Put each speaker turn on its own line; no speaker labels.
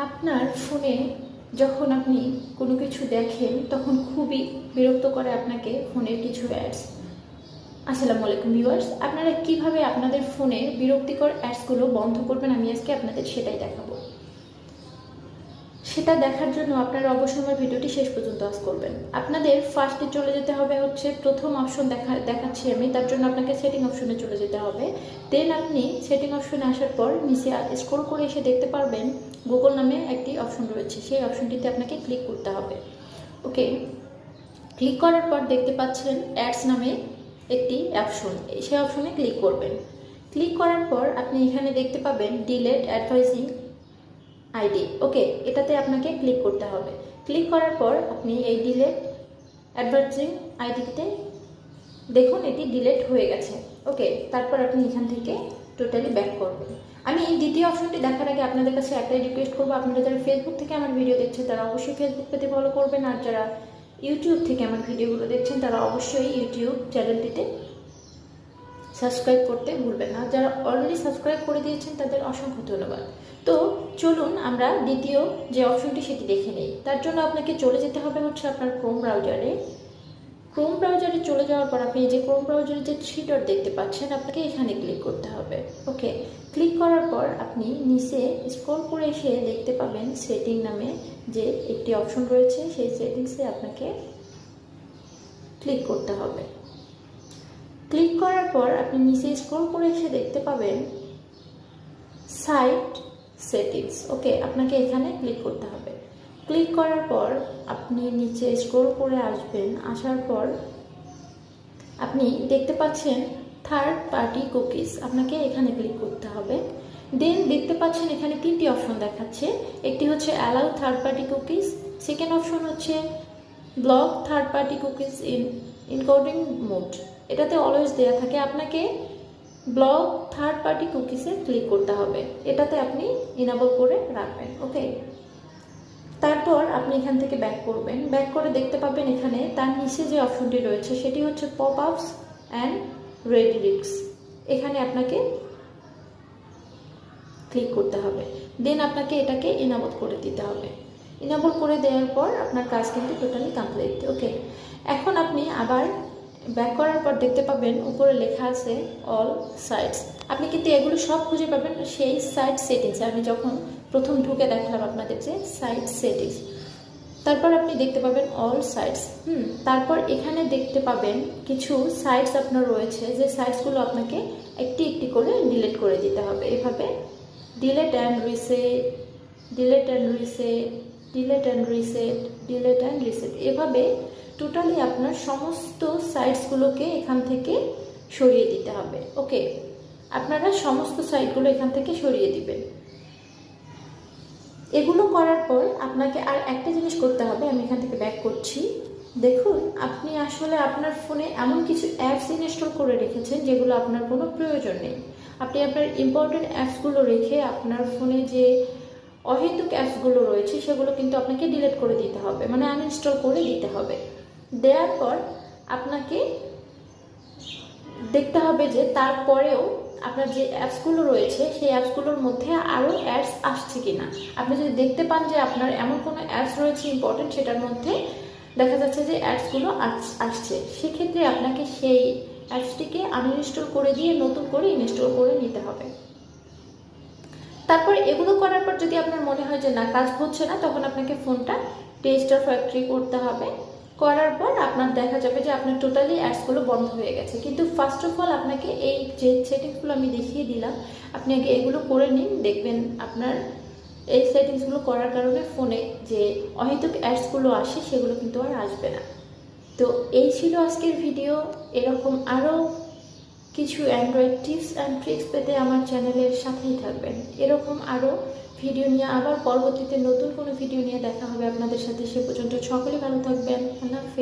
আপনার ফোনে যখন আপনি কোনো কিছু দেখেন তখন খুবই বিরক্ত করে আপনাকে ফোনের কিছু অ্যাডস। আসসালামু আলাইকুম ভিউয়ার্স, আপনারা কিভাবে আপনাদের ফোনের বিরক্তিকর অ্যাডসগুলো বন্ধ করবেন আমি আজকে আপনাদের সেটাই দেখাবো। সেটা দেখার জন্য আপনারা অবশ্যই আমার ভিডিওটি শেষ পর্যন্ত ওয়াচ করবেন। আপনাদের ফার্স্টে চলে যেতে হবে হচ্ছে প্রথম অপশন দেখাচ্ছি আমি, তার জন্য আপনাকে সেটিং অপশনে চলে যেতে হবে। দেন আপনি সেটিং অপশনে আসার পর নিচে স্ক্রল করে এসে দেখতে পারবেন গুগল নামে একটি অপশন রয়েছে, সেই অপশনটিতে আপনাকে ক্লিক করতে হবে। ওকে, ক্লিক করার পর দেখতে পাচ্ছেন অ্যাডস নামে একটি অপশন, সেই অপশনে ক্লিক করবেন। ক্লিক করার পর আপনি এখানে দেখতে পাবেন ডিলেট অ্যাডভার্টাইজিং আইডি। ওকে, এটাতে আপনাকে ক্লিক করতে হবে। ক্লিক করার পর আপনি এই ডিলেট অ্যাডভার্টাইজিং আইডিতে দেখুন এটি ডিলেট হয়ে গেছে। ওকে, তারপর আপনি এখান থেকে টোটালি ব্যাক করবেন। আমি এই দ্বিতীয় অপশনটি দেখার আগে আপনাদের কাছে একটাই রিকোয়েস্ট করবো, আপনারা যারা ফেসবুক থেকে আমার ভিডিও দেখছেন তারা অবশ্যই ফেসবুক পেজে ফলো করবেন, আর যারা ইউটিউব থেকে আমার ভিডিওগুলো দেখছেন তারা অবশ্যই ইউটিউব চ্যানেলটিতে সাবস্ক্রাইব করতে ভুলবেন না। যারা অলরেডি সাবস্ক্রাইব করে দিয়েছেন তাদের অসংখ্য ধন্যবাদ। তো চলুন আমরা দ্বিতীয় যে অপশনটি সেটি দেখে নিই। তার জন্য আপনাকে চলে যেতে হবে হচ্ছে আপনার ক্রোম ব্রাউজারে। ক্রোম ব্রাউজারে চলে যাওয়ার পর আপনি যে ক্রোম ব্রাউজারে যে থ্রি ডট দেখতে পাচ্ছেন আপনাকে এখানে ক্লিক করতে হবে। ওকে, ক্লিক করার পর আপনি নিচে স্ক্রল করে এসে দেখতে পাবেন সেটিং নামে যে একটি অপশন রয়েছে, সেই সেটিংসে আপনাকে ক্লিক করতে হবে। ক্লিক করার পর আপনি নিচে স্ক্রল করে এসে দেখতে পাবেন সাইট সেটিংস। ওকে, আপনাকে এখানে ক্লিক করতে হবে। ক্লিক করার পর আপনি নিচে স্ক্রল করে আসবেন, আসার পর আপনি দেখতে পাচ্ছেন থার্ড পার্টি কুকিজ, আপনাকে এখানে ক্লিক করতে হবে। দেন দেখতে পাচ্ছেন এখানে তিনটি অপশন দেখাচ্ছে, একটি হচ্ছে allow third party cookies, second option হচ্ছে block third party cookies in encoding mode, এটাতে অলওয়েজ দেওয়া থাকে, আপনাকে ব্লক থার্ড পার্টি কুকিজে ক্লিক করতে হবে, এটাতে আপনি ইনেবল করে রাখবেন। ওকে, তারপর আপনি এখান থেকে ব্যাক করবেন। ব্যাক করে দেখতে পাবেন এখানে তার নিচে যে অপশনটি রয়েছে সেটি হচ্ছে পপ আপস অ্যান্ড রেডিরিক্স, এখানে আপনাকে ক্লিক করতে হবে। দেন আপনাকে এটাকে ইনেবল করে দিতে হবে। ইনেবল করে দেওয়ার পর আপনার কাজ কিন্তু টোটালি কমপ্লিট। ওকে, এখন আপনি আবার ব্যাক করার পর দেখতে পাবেন উপরে লেখা আছে অল সাইটস, আপনি কিন্তু এগুলো সব খুঁজে পাবেন সেই সাইট সেটিংসে। আমি যখন প্রথম ঢুকে দেখলাম আপনাদের যে সাইট সেটিংস, তারপর আপনি দেখতে পাবেন অল সাইটস। তারপর এখানে দেখতে পাবেন কিছু সাইটস আপনার রয়েছে, যে সাইটসগুলো আপনাকে একটি একটি করে ডিলিট করে দিতে হবে। এভাবে delete and reset, delete and reset, delete and reset, delete and reset, এভাবে টোটালি আপনার সমস্ত সাইটসগুলোকে এখান থেকে সরিয়ে দিতে হবে। ওকে, আপনারা সমস্ত সাইটগুলো এখান থেকে সরিয়ে দিবেন। এগুলো করার পর আপনাকে আর একটা জিনিস করতে হবে, আমি এখান থেকে ব্যাক করছি। দেখুন আপনি আসলে আপনার ফোনে এমন কিছু অ্যাপস ইনস্টল করে রেখেছেন যেগুলো আপনার কোনো প্রয়োজন নেই। আপনি আপনার ইম্পর্টেন্ট অ্যাপসগুলো রেখে আপনার ফোনে যে অহেতুক অ্যাপসগুলো রয়েছে সেগুলো কিন্তু আপনাকে ডিলিট করে দিতে হবে, মানে আনইনস্টল করে দিতে হবে। দেওয়ার পর আপনাকে দেখতে হবে যে তারপরেও আপনার যে অ্যাপসগুলো রয়েছে সেই অ্যাপসগুলোর মধ্যে আরও অ্যাডস আসছে কিনা। আপনি যদি দেখতে পান যে আপনার এমন কোনো অ্যাপস রয়েছে ইম্পর্টেন্ট, সেটার মধ্যে দেখা যাচ্ছে যে অ্যাডসগুলো আসছে, সেক্ষেত্রে আপনাকে সেই অ্যাপসটিকে আনইনস্টল করে দিয়ে নতুন করে ইনস্টল করে নিতে হবে। তারপর এগুলো করার পর যদি আপনার মনে হয় যে না কাজ হচ্ছে না, তখন আপনাকে ফোনটা টেস্টার ফ্যাক্টরি করতে হবে। করার পর আপনার দেখা যাবে যে আপনার টোটালি অ্যাডসগুলো বন্ধ হয়ে গেছে। কিন্তু ফার্স্ট অফ অল আপনাকে এই যে সেটিংসগুলো আমি দেখিয়ে দিলাম, আপনি আগে এগুলো করে নিন, দেখবেন আপনার এই সেটিংসগুলো করার কারণে ফোনে যে অহেতুক অ্যাডসগুলো আসে সেগুলো কিন্তু আর আসবে না। তো এই ছিল আজকের ভিডিও। এরকম আরও কিছু অ্যান্ড্রয়েড টিপস অ্যান্ড ট্রিক্স পেতে আমার চ্যানেলের সাথেই থাকবেন। এরকম আরও ভিডিও নিয়ে আবার পরবর্তীতে নতুন কোনো ভিডিও নিয়ে দেখা হবে আপনাদের সাথে। সে পর্যন্ত সকলে ভালো থাকবেন। আল্লাহ হাফেজ।